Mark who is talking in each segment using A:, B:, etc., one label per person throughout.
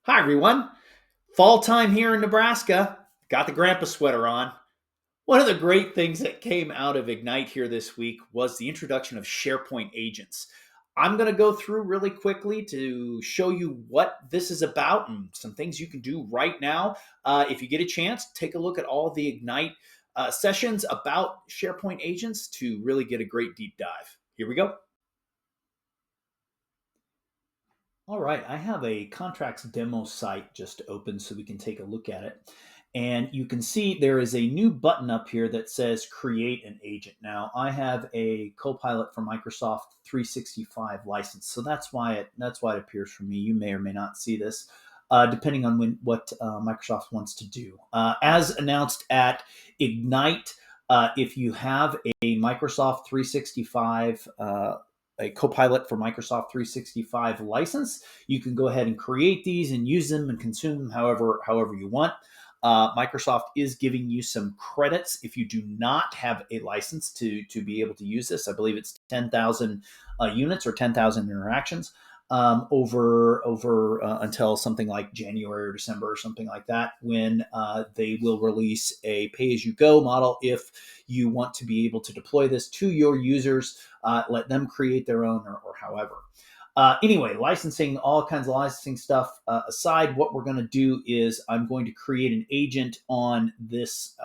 A: Hi, everyone. Fall time here in Nebraska. Got the grandpa sweater on. One of the great things that came out of Ignite here this week was the introduction of SharePoint Agents. I'm going to go through really quickly to show you what this is about and some things you can do right now. If you get a chance, take a look at all of the Ignite sessions about SharePoint Agents to really get a great deep dive. Here we go. All right, I have a contracts demo site just open so we can take a look at it. And you can see there is a new button up here that says create an agent. Now, I have a Copilot for Microsoft 365 license, so that's why it appears for me. You may or may not see this, depending on what Microsoft wants to do. As announced at Ignite, if you have a Microsoft 365 a Copilot for Microsoft 365 license, you can go ahead and create these and use them and consume them however you want. Microsoft is giving you some credits if you do not have a license to be able to use this. I believe it's 10,000 units or 10,000 interactions over until something like January or December or something like that, when they will release a pay-as-you-go model. If you want to be able to deploy this to your users, let them create their own or however. Anyway, licensing, all kinds of licensing stuff aside, what we're going to do is I'm going to create an agent on this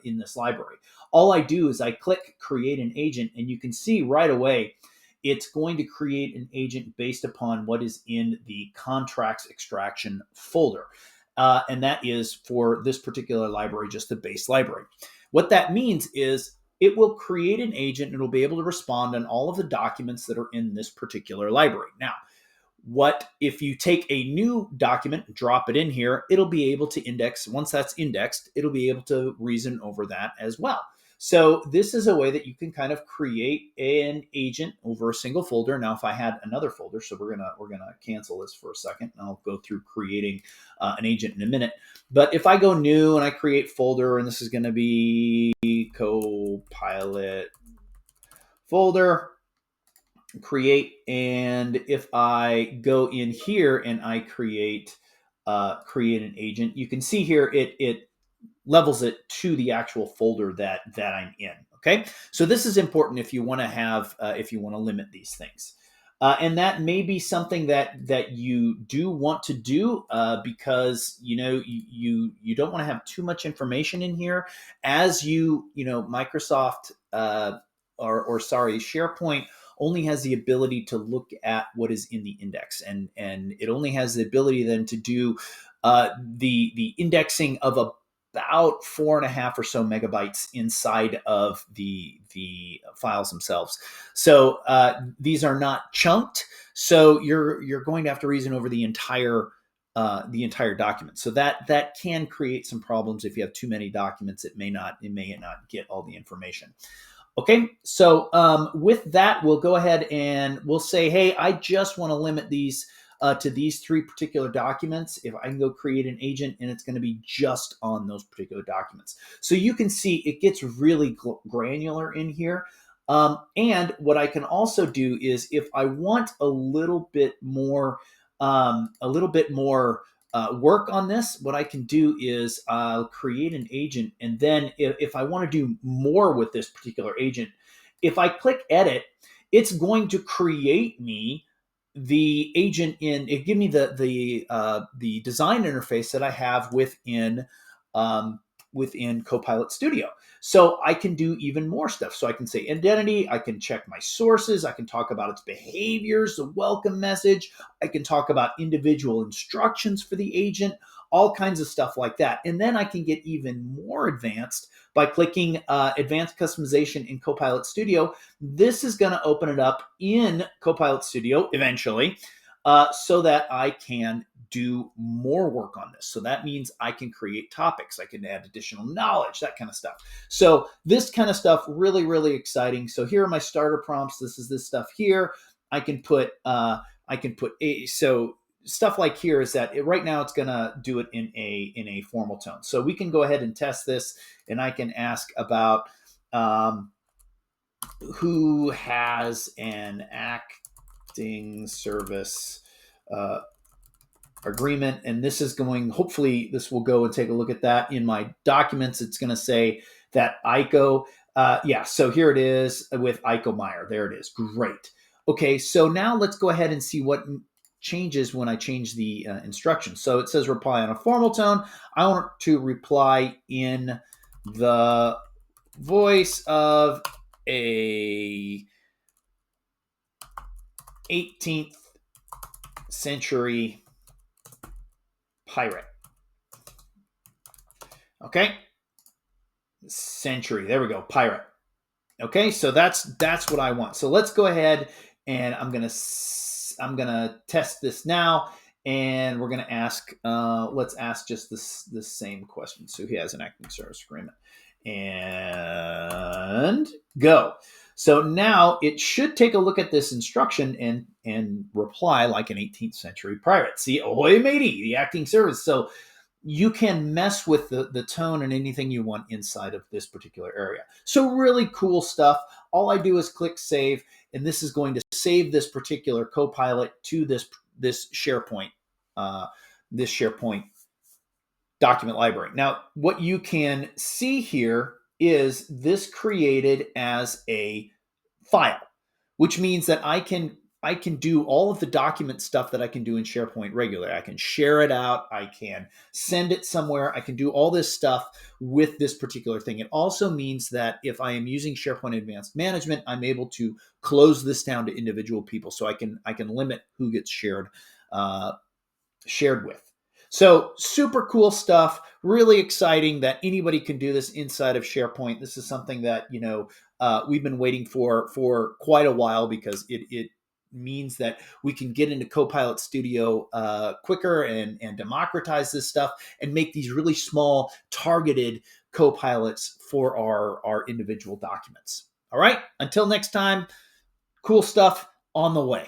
A: in this library. All I do is I click create an agent, and you can see right away it's going to create an agent based upon what is in the contracts extraction folder. And that is for this particular library, just the base library. What that means is it will create an agent and it'll be able to respond on all of the documents that are in this particular library. Now, what if you take a new document, drop it in here, it'll be able to index. Once that's indexed, it'll be able to reason over that as well. So this is a way that you can kind of create an agent over a single folder. Now, if I had another folder, so we're gonna cancel this for a second, and I'll go through creating an agent in a minute. But if I go new and I create folder, and this is going to be Copilot folder, create, and if I go in here and I create an agent, you can see here it levels it to the actual folder that I'm in. Okay, so this is important if you want to have if you want to limit these things. And that may be something that you do want to do because you don't want to have too much information in here as Microsoft or sorry, SharePoint only has the ability to look at what is in the index, and it only has the ability then to do the indexing of about 4.5 or so megabytes inside of the files themselves. So these are not chunked. So you're going to have to reason over the entire document. So that can create some problems if you have too many documents. It may not get all the information. Okay, so with that, we'll go ahead and we'll say, hey, I just want to limit these to these 3 particular documents. If I can go create an agent, and it's going to be just on those particular documents. So you can see it gets really granular in here. And what I can also do is, if I want a little bit more work on this, what I can do is I'll create an agent, and then if I want to do more with this particular agent, if I click edit, it's going to create me the agent it give me the design interface that I have within Copilot Studio. So I can do even more stuff. So I can say identity, I can check my sources, I can talk about its behaviors, the welcome message, I can talk about individual instructions for the agent, all kinds of stuff like that. And then I can get even more advanced by clicking advanced customization in Copilot Studio. This is going to open it up in Copilot Studio eventually, so that I can do more work on this. So that means I can create topics, I can add additional knowledge, that kind of stuff. So this kind of stuff, really, really exciting. So here are my starter prompts. This is this stuff here. I can put so stuff like here is that right now it's going to do it in a formal tone. So we can go ahead and test this, and I can ask about who has an acting service agreement. And this is going, hopefully this will go and take a look at that in my documents. It's going to say that ICO, yeah, so here it is with ICO Meyer. There it is. Great. Okay, so now let's go ahead and see what changes when I change the instructions. So it says reply on a formal tone. I want to reply in the voice of a 18th century pirate. Okay, century. There we go, pirate. Okay, so that's what I want. So let's go ahead and I'm gonna test this now, and we're gonna ask. Let's ask just this same question. So he has an acting service agreement, and go. So now it should take a look at this instruction and reply like an 18th century pirate. See, ahoy matey, the acting service. So you can mess with the tone and anything you want inside of this particular area. So really cool stuff. All I do is click save, and this is going to save this particular Copilot to this SharePoint document library. Now, what you can see here is this created as a file, which means that I can do all of the document stuff that I can do in SharePoint regularly. I can share it out. I can send it somewhere. I can do all this stuff with this particular thing. It also means that if I am using SharePoint Advanced Management, I'm able to close this down to individual people. So I can limit who gets shared with. So super cool stuff. Really exciting that anybody can do this inside of SharePoint. This is something that we've been waiting for quite a while, because it means that we can get into Copilot Studio quicker and democratize this stuff and make these really small targeted Copilots for our individual documents. All right, until next time, cool stuff on the way.